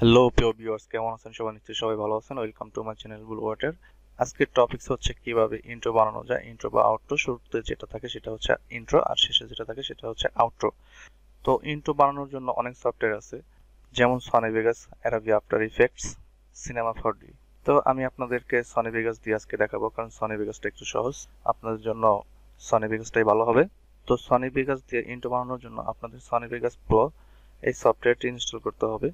Hello প্রিয় viewers, কেমন আছেন সবাই? নিশ্চয়ই সবাই ভালো আছেন। Welcome to my channel bull water. আজকের টপিকস হচ্ছে কিভাবে ইন্ট্রো বানানো যায়। ইন্ট্রো বা আউট্রো, শুরুতে যেটা থাকে সেটা হচ্ছে ইন্ট্রো আর শেষে যেটা থাকে সেটা হচ্ছে আউট্রো। তো ইন্ট্রো বানানোর জন্য অনেক সফটওয়্যার আছে, যেমন Sony Vegas, Adobe After Effects, Cinema 4D। তো আমি আপনাদেরকে সনি ভেগাস দিয়ে আজকে দেখাবো, কারণ সনি ভেগাসটা একটু সহজ। আপনাদের জন্য সনি ভেগাসটাই ভালো হবে। তো সনি ভেগাস দিয়ে ইন্ট্রো বানানোর জন্য আপনাদের সনি ভেগাস প্রো এই সফটওয়্যারটি ইনস্টল করতে হবে।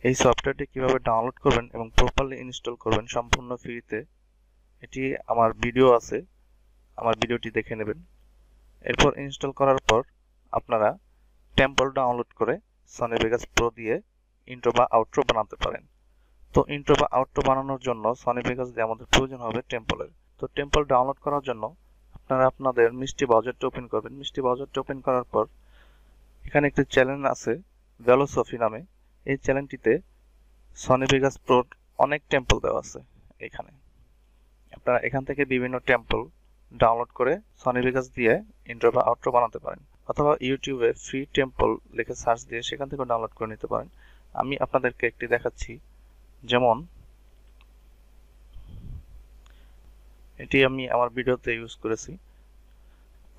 এই সফটওয়্যারটি কিভাবে ডাউনলোড করবেন এবং প্রপারলি ইনস্টল করবেন সম্পূর্ণ ফ্রিতে, এটি আমার ভিডিও আছে, আমার ভিডিওটি দেখে নেবেন। এরপর ইনস্টল করার পর আপনারা টেম্পল ডাউনলোড করে সনি ভেগাস প্রো দিয়ে ইন্ট্রো বা আউট্রো বানাতে পারেন। তো ইন্ট্রো বা আউট্রো বানানোর জন্য সনি ভেগাস দিয়ে আমাদের প্রয়োজন হবে টেম্পলের। তো টেম্পল ডাউনলোড করার জন্য আপনারা আপনাদের মিষ্টি ব্রাউজারটি ওপেন করবেন। মিষ্টি ব্রাউজারটি ওপেন করার পর এখানে একটি চ্যানেল আছে ভেলোসফি নামে। এই চ্যানেলটিতে সনি ভেগাস প্রোর অনেক টেম্পল দেওয়া আছে। এখানে আপনারা এখান থেকে বিভিন্ন টেম্পল ডাউনলোড করে সনি ভেগাস দিয়ে ইন্ট্রো বা আউট্রো বানাতে পারেন, অথবা ইউটিউবে ফ্রি টেম্পল লিখে সার্চ দিয়ে সেখান থেকে ডাউনলোড করে নিতে পারেন। আমি আপনাদেরকে একটি দেখাচ্ছি, যেমন এটি আমি আমার ভিডিওতে ইউজ করেছি।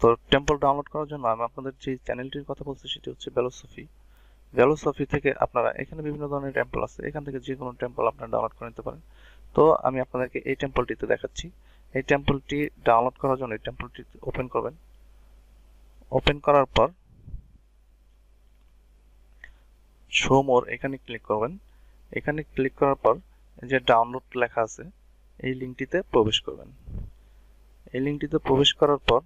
তো টেম্পল ডাউনলোড করার জন্য আমি আপনাদের যে চ্যানেলটির কথা বলছি সেটি হচ্ছে ভেলোসফি। ভেলোসফি থেকে আপনারা এখানে বিভিন্ন ধরনের টেম্পল আছে, এখান থেকে যে কোনো টেম্পল আপনারা ডাউনলোড করে নিতে পারেন। তো আমি আপনাদেরকে এই টেম্পলটিতে দেখাচ্ছি। এই টেম্পলটি ডাউনলোড করার জন্য এই টেম্পলটি ওপেন করবেন। ওপেন করার পর শো মোর এখানে ক্লিক করবেন। এখানে ক্লিক করার পর যে ডাউনলোড লেখা আছে এই লিঙ্কটিতে প্রবেশ করবেন। এই লিঙ্কটিতে প্রবেশ করার পর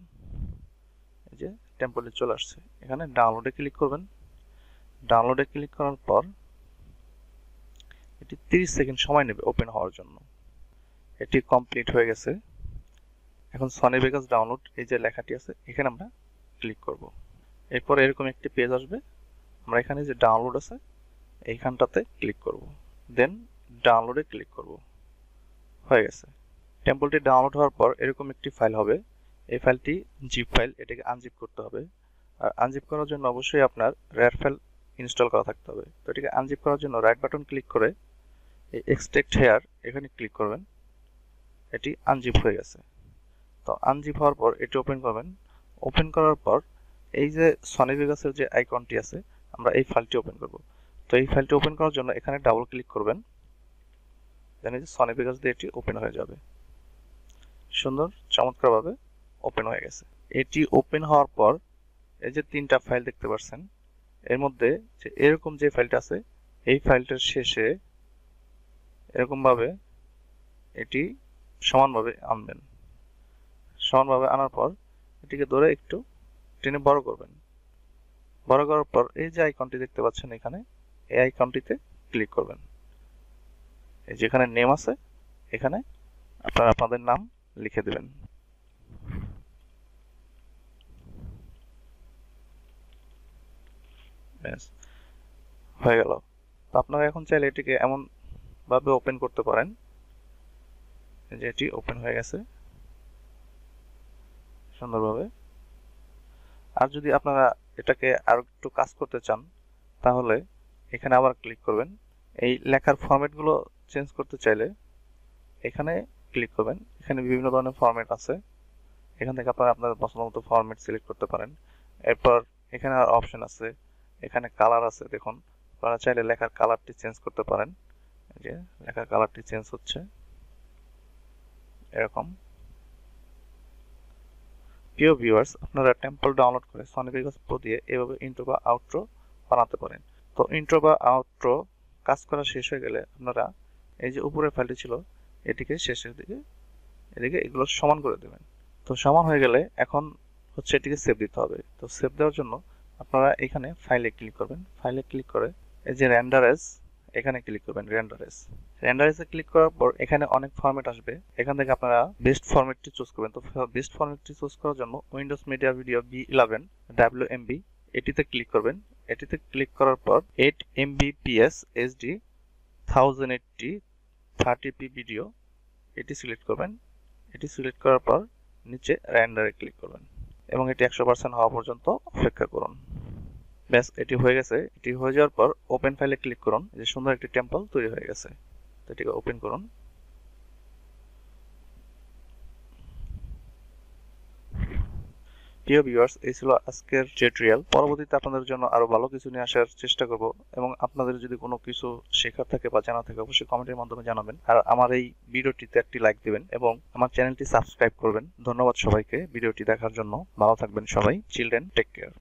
এই যে টেম্পলটি চলে আসছে, এখানে ডাউনলোডে ক্লিক করবেন। ডাউনলোডে ক্লিক করার পর এটি 30 সেকেন্ড সময় নেবে ওপেন হওয়ার জন্য। এটি কমপ্লিট হয়ে গেছে। এখন সনি ভেগাস ডাউনলোড এই যে লেখাটি আছে এখানে আমরা ক্লিক করব। এরপর এরকম একটি পেজ আসবে। আমরা এখানে যে ডাউনলোড আছে এইখানটাতে ক্লিক করব, দেন ডাউনলোডে ক্লিক করব। হয়ে গেছে। টেম্পলটি ডাউনলোড হওয়ার পর এরকম একটি ফাইল হবে। এই ফাইলটি জিপ ফাইল, এটাকে আনজিপ করতে হবে। আর আনজিপ করার জন্য অবশ্যই আপনার রেয়ার ফাইল ইনস্টল করা থাকতে হবে। তো এটাকে আনজিপ করার জন্য রাইট বাটন ক্লিক করে এই এক্সট্রাক্ট হেয়ার এখানে ক্লিক করবেন। এটি আনজিপ হয়ে গেছে। তো আনজিপ হওয়ার পর এটি ওপেন করবেন। ওপেন করার পর এই যে সনি ভেগাসের যে আইকনটি আছে আমরা এই ফাইলটি ওপেন করব। তো এই ফাইলটি ওপেন করার জন্য এখানে ডাবল ক্লিক করবেন, দেন এই যে সনি ভেগাস দিয়ে এটি ওপেন হয়ে যাবে। সুন্দর চমৎকারভাবে ওপেন হয়ে গেছে। এটি ওপেন হওয়ার পর এই যে তিনটা ফাইল দেখতে পাচ্ছেন, এর মধ্যে যে এরকম যে ফাইলটা আছে এই ফাইলটার শেষে এরকমভাবে এটি সমানভাবে আনবেন। সমানভাবে আনার পর এটিকে ধরে একটু টেনে বড় করবেন। বড় করার পর এই যে আইকনটি দেখতে পাচ্ছেন এখানে, এই আইকনটিতে ক্লিক করবেন। এই যেখানে নেম আছে এখানে আপনারা আপনাদের নাম লিখে দেবেন। ব্যাস হয়ে গেল। তো আপনারা এখন চাইলে এটিকে এমন ভাবে ওপেন করতে পারেন যে এটি ওপেন হয়ে গেছে সুন্দরভাবে। আর যদি আপনারা এটাকে আরো একটু কাজ করতে চান তাহলে এখানে আবার ক্লিক করবেন। এই লেখার ফরম্যাটগুলো চেঞ্জ করতে চাইলে এখানে ক্লিক করবেন। এখানে বিভিন্ন ধরনের ফরম্যাট আছে, এখান থেকে আপনারা আপনাদের পছন্দ মতো ফরম্যাট সিলেক্ট করতে পারেন। এরপর এখানে আর অপশন আছে, এখানে কালার আছে। দেখুন আপনারা চাইলে লেখার কালারটি চেঞ্জ করতে পারেন। এই যে লেখার কালারটি চেঞ্জ হচ্ছে এরকম। প্রিয় ভিউয়ার্স, আপনারা টেম্পল ডাউনলোড করে সনি ভেগাস প্রো দিয়ে এভাবে ইন্ট্রো বা আউট্রো বানাতে পারেন। তো ইন্ট্রো বা আউট্রো কাজ করা শেষ হয়ে গেলে আপনারা এই যে উপরের ফাইলটি ছিল এটিকে শেষের দিকে এদিকে এগুলো সমান করে দেবেন। তো সমান হয়ে গেলে এখন হচ্ছে এটিকে সেভ দিতে হবে। তো সেভ দেওয়ার জন্য আপনারা এখানে ফাইলে ক্লিক করবেন। ফাইলে ক্লিক করে এই যে রেন্ডার এজ এখানে ক্লিক করবেন। রেন্ডার এজে ক্লিক করার পর এখানে অনেক ফরম্যাট আসবে, এখান থেকে আপনারা বেস্ট ফরম্যাটটি চুজ করবেন। তো বেস্ট ফরম্যাটটি চুজ করার জন্য Windows media video V11 WMB এটিতে ক্লিক করবেন। এটিতে ক্লিক করার পর 8 MBPS HD 1080 30p ভিডিও এটি সিলেক্ট করবেন। এটি সিলেক্ট করার পর নিচে রেন্ডারে ক্লিক করবেন এবং এটি 100% হওয়া পর্যন্ত অপেক্ষা করুন। ব্যাস, এটি হয়ে গেছে। এটি হয়ে যাওয়ার পর ওপেন ফাইলে ক্লিক করুন। এই যে সুন্দর একটি টেম্পল তৈরি হয়ে গেছে, তো এটিকে ওপেন করুন। প্রিয় ভিউয়ার্স, এই ছিল আজকের টিউটোরিয়াল। পরবর্তীতে আপনাদের জন্য আরো ভালো কিছু নিয়ে আসার চেষ্টা করব, এবং আপনাদের যদি কোনো কিছু শেখার থাকে বা জানা থাকে অবশ্যই কমেন্টের মাধ্যমে জানাবেন। আর আমার এই ভিডিওটিতে একটি লাইক দিবেন এবং আমার চ্যানেলটি সাবস্ক্রাইব করবেন। ধন্যবাদ সবাইকে ভিডিওটি দেখার জন্য। ভালো থাকবেন সবাই। Children, take care.